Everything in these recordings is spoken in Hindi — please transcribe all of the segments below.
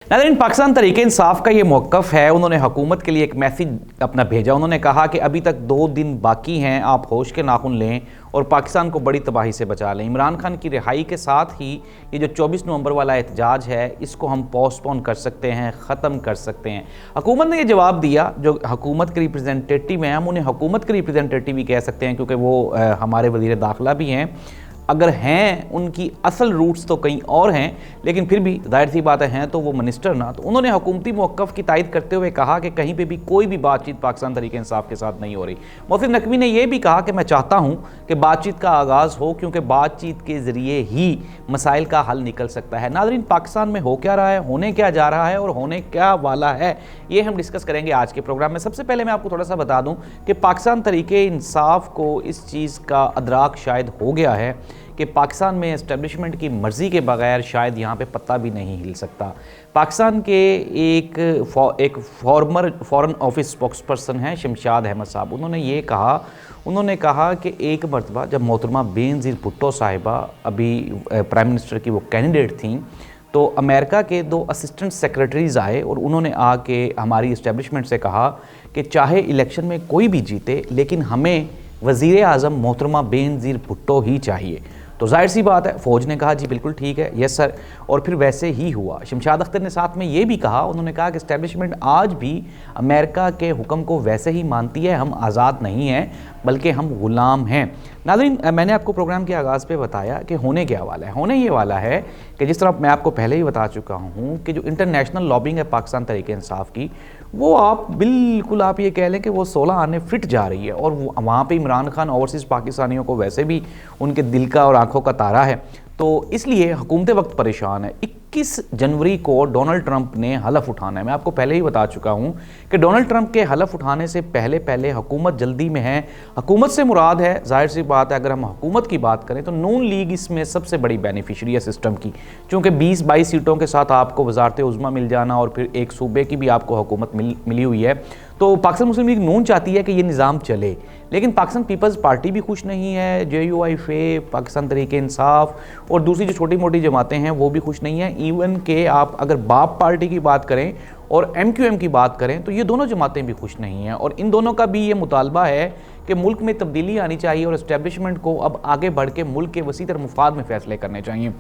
नाज़रीन, पाकिस्तान तहरीक इंसाफ का ये मौक़िफ़ है। उन्होंने हुकूमत के लिए एक मैसेज अपना भेजा। उन्होंने कहा कि अभी तक 2 दिन बाकी हैं, आप होश के नाखून लें और पाकिस्तान को बड़ी तबाही से बचा लें। इमरान खान की रिहाई के साथ ही ये जो 24 नवंबर वाला एहतजाज है, इसको हम पोस्टपोन कर सकते हैं, ख़त्म कर सकते हैं। हुकूमत ने ये जवाब दिया, जो हुकूमत के रिप्रेजेंटेटिव हैं, हम उन्हें हुकूमत के रिप्रेजेंटेटिव भी कह सकते हैं क्योंकि वो हमारे वज़ीर दाखिला भी हैं। अगर हैं, उनकी असल रूट्स तो कहीं और हैं, लेकिन फिर भी जाहिर सी बात है तो वो मिनिस्टर ना। तो उन्होंने हुकूमती मौक़िफ़ की तायद करते हुए कहा कि कहीं पे भी कोई भी बातचीत पाकिस्तान तहरीक इंसाफ के साथ नहीं हो रही। मोहसिन नकवी ने यह भी कहा कि मैं चाहता हूँ कि बातचीत का आगाज़ हो, क्योंकि बातचीत के ज़रिए ही मसाइल का हल निकल सकता है। नाज़रीन, पाकिस्तान में हो क्या रहा है, होने क्या जा रहा है और होने क्या वाला है, ये हम डिस्कस करेंगे आज के प्रोग्राम में। सबसे पहले मैं आपको थोड़ा सा बता दूँ कि पाकिस्तान तहरीक इंसाफ को इस चीज़ का अदराक शायद हो गया है कि पाकिस्तान में एस्टेब्लिशमेंट की मर्ज़ी के बगैर शायद यहाँ पे पत्ता भी नहीं हिल सकता। पाकिस्तान के एक फॉरेन ऑफिस स्पोक्स पर्सन हैं शमशाद अहमद साहब। उन्होंने कहा कि एक मरतबा जब मोहतरमा बेनज़ीर भुट्टो साहिबा अभी प्राइम मिनिस्टर की वो कैंडिडेट थी, तो अमेरिका के 2 असिस्टेंट सेक्रेटरीज़ आए और उन्होंने आके हमारी इस्टेब्लिशमेंट से कहा कि चाहे इलेक्शन में कोई भी जीते, लेकिन हमें वज़ीर आज़म मोहतरमा बेनज़ीर भुट्टो ही चाहिए। तो जाहिर सी बात है, फ़ौज ने कहा जी बिल्कुल ठीक है, यस सर, और फिर वैसे ही हुआ। शमशाद अख्तर ने साथ में ये भी कहा, उन्होंने कहा कि इस्टेब्लिशमेंट आज भी अमेरिका के हुक्म को वैसे ही मानती है, हम आज़ाद नहीं हैं बल्कि हम ग़ुलाम हैं। नाज़रीन, मैंने आपको प्रोग्राम के आगाज़ पे बताया कि होने क्या वाला है। होने ये वाला है कि जिस तरह मैं आपको पहले ही बता चुका हूँ कि जो इंटरनेशनल लॉबिंग है पाकिस्तान तहरीक इंसाफ की, वो आप ये कह लें कि वो 16 आने फिट जा रही है। और वहाँ पे इमरान खान ओवरसीज़ पाकिस्तानियों को वैसे भी उनके दिल का और आंखों का तारा है, तो इसलिए हुकूमत वक्त परेशान है। 21 जनवरी को डोनाल्ड ट्रंप ने हलफ उठाना है। मैं आपको पहले ही बता चुका हूँ कि डोनाल्ड ट्रंप के हलफ उठाने से पहले हुकूमत जल्दी में है। हुकूमत से मुराद है, जाहिर सी बात है, अगर हम हुकूमत की बात करें तो नून लीग इसमें सबसे बड़ी बेनिफिशरी है सिस्टम की, क्योंकि 20-22 सीटों के साथ आपको वज़ारत उज़्मा मिल जाना और फिर एक सूबे की भी आपको हुकूमत मिली हुई है। तो पाकिस्तान मुस्लिम लीग नून चाहती है कि ये निज़ाम चले, लेकिन पाकिस्तान पीपल्स पार्टी भी खुश नहीं है, JUIF, पाकिस्तान तहरीक इंसाफ और दूसरी जो छोटी मोटी जमातें हैं वो भी खुश नहीं हैं। इवन के आप अगर बाप पार्टी की बात करें और MQM की बात करें तो ये दोनों जमातें भी खुश नहीं हैं। और इन दोनों का भी ये मुतालबा है कि मुल्क में तब्दीली आनी चाहिए और इस्टेब्लिशमेंट को अब आगे बढ़ के मुल्क के वसीतर मुफाद में फ़ैसले करने चाहिए।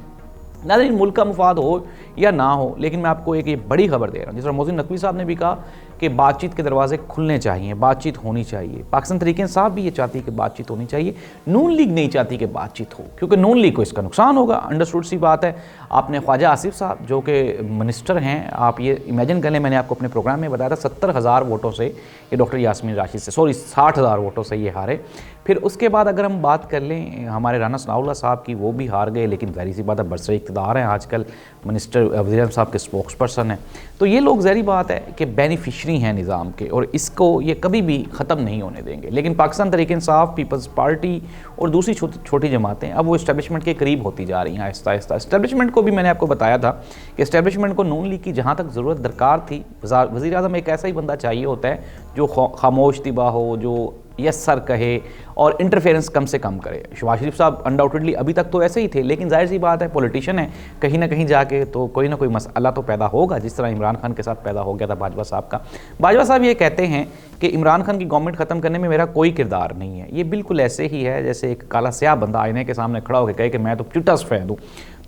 नाज़रीन, मुल्क का मुफाद हो या ना हो, लेकिन मैं आपको एक ये बड़ी खबर दे रहा हूँ। जिस तरह मोहसिन नकवी साहब ने भी कहा कि बातचीत के दरवाजे खुलने चाहिए, बातचीत होनी चाहिए। पाकिस्तान तहरीक इंसाफ भी ये चाहती है कि बातचीत होनी चाहिए। नून लीग नहीं चाहती कि बातचीत हो, क्योंकि नून लीग को इसका नुकसान होगा। अंडरस्टूड सी बात है। आपने ख्वाजा आसिफ साहब जो कि मिनिस्टर हैं, आप ये इमेजिन कर लें, मैंने आपको अपने प्रोग्राम में बताया था 70,000 वोटों से ये डॉक्टर यास्मीन राशिद से, 60,000 वोटों से ये हारे। फिर उसके बाद अगर हम बात कर लें हमारे राना सनाउल्लाह साहब की, वो भी हार गए, लेकिन ज़ाहिर सी बात है बरसर इक़्तिदार हैं आजकल, मिनिस्टर वज़ीर आज़म साहब के स्पोक्स पर्सन हैं। तो ये लोग ज़ाहिर बात है कि बेनिफिशरी हैं निज़ाम के और इसको ये कभी भी ख़त्म नहीं होने देंगे। लेकिन पाकिस्तान तहरीक इंसाफ, पीपल्स पार्टी और दूसरी छोटी जमातें अब वो इस्टेब्लिशमेंट के करीब होती जा रही हैं आहिस्ता आहिस्ता। इस्टेब्लिशमेंट को भी मैंने आपको बताया था कि इस्टेब्लिशमेंट को नून लीग की जहाँ तक ज़रूरत दरकार थी, वज़ीर आज़म एक ऐसा ही बंदा चाहिए होता है जो खामोश तिबा हो, जो यस सर कहे और इंटरफेरेंस कम से कम करे। शहबाज शरीफ साहब अनडाउटेडली अभी तक तो ऐसे ही थे, लेकिन जाहिर सी बात है पॉलिटिशियन है, कहीं ना कहीं जाके तो कोई ना कोई मसला तो पैदा होगा, जिस तरह इमरान खान के साथ पैदा हो गया था बाजवा साहब का। बाजवा साहब ये कहते हैं कि इमरान खान की गवर्नमेंट ख़त्म करने में मेरा कोई किरदार नहीं है। ये बिल्कुल ऐसे ही है जैसे एक काला स्याह बंदा आईने के सामने खड़ा होकर कहे कि मैं तो चिट्टा सफ़ेद हूँ।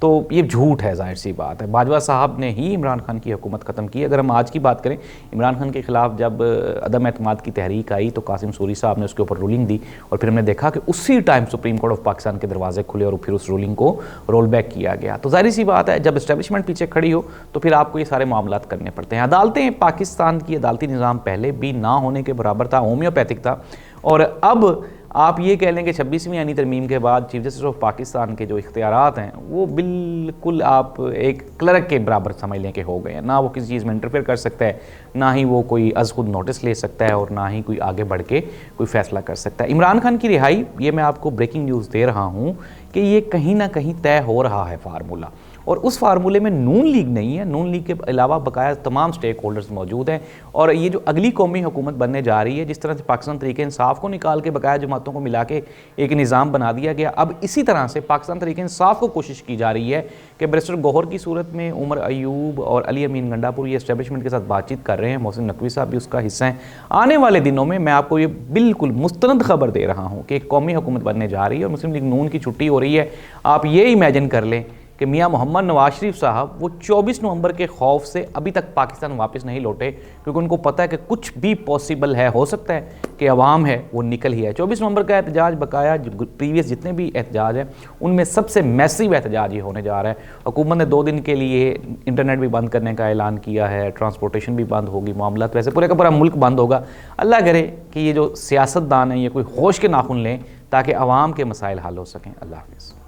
तो ये झूठ है, जाहिर सी बात है। बाजवा साहब ने ही इमरान खान की हुकूमत ख़त्म की। अगर हम आज की बात करें, इमरान खान के ख़िलाफ़ जब अदम एतमाद की तहरीक आई तो कासिम सूरी साहब ने उसके ऊपर रूलिंग दी और फिर हमने देखा कि उसी time supreme court of Pakistan के दरवाजे खुले और फिर उस रूलिंग को रोल बैक किया गया। तो जाहिर सी बात है, जब इस्टेब्लिशमेंट पीछे खड़ी हो तो फिर आपको ये सारे मामलात करने पड़ते हैं। अदालतें, पाकिस्तान की अदालती निज़ाम पहले भी ना होने के बराबर था, होम्योपैथिक था, और अब आप ये कह लें कि 26वीं आईनी तरमीम के बाद चीफ जस्टिस ऑफ पाकिस्तान के जो इख्तियारात हैं वो बिल्कुल आप एक क्लर्क के बराबर समझ लें कि हो गए हैं। ना वो किसी चीज़ में इंटरफेयर कर सकता है, ना ही वो कोई अज़ खुद नोटिस ले सकता है और ना ही कोई आगे बढ़ के कोई फ़ैसला कर सकता है। इमरान खान की रिहाई, ये मैं आपको ब्रेकिंग न्यूज़ दे रहा हूँ कि ये कहीं ना कहीं तय हो रहा है फार्मूला, और उस फार्मूले में नून लीग नहीं है, नून लीग के अलावा बकाया तमाम स्टेक होल्डर्स मौजूद हैं। और ये जो अगली कौमी हुकूमत बनने जा रही है, जिस तरह से पाकिस्तान तहरीक इंसाफ को निकाल के बकाया जमातों को मिला के एक निज़ाम बना दिया गया, अब इसी तरह से पाकिस्तान तहरीक इंसाफ को कोशिश की जा रही है कि बैरिस्टर गौहर की सूरत में उमर अयूब और अली अमीन गंडापुर ये इस्टेब्लिशमेंट के साथ बातचीत कर रहे हैं, मोहसिन नकवी साहब भी उसका हिस्सा हैं। आने वाले दिनों में मैं आपको ये बिल्कुल मुस्तनद खबर दे रहा हूँ कि एक कौमी हुकूमत बनने जा रही है और मुस्लिम लीग नून की छुट्टी हो रही है। आप ये इमेजिन कर लें कि मियां मोहम्मद नवाज शरीफ साहब वो 24 नवंबर के खौफ से अभी तक पाकिस्तान वापस नहीं लौटे, क्योंकि उनको पता है कि कुछ भी पॉसिबल है, हो सकता है कि अवाम है वो निकल ही है। 24 नवंबर का एहतजाज बकाया प्रीवियस जितने भी एहतजाज हैं उनमें सबसे मैसिव एहतजाज ये होने जा रहा है। हुकूमत ने 2 दिन के लिए इंटरनेट भी बंद करने का ऐलान किया है, ट्रांसपोर्टेशन भी बंद होगी, मामला वैसे पूरे का पूरा मुल्क बंद होगा। अल्लाह करे कि ये जो सियासतदान हैं ये कोई होश के नाखुन लें ताकि अवाम के मसाइल हल हो सकें। अल्लाह हाफ़िज़।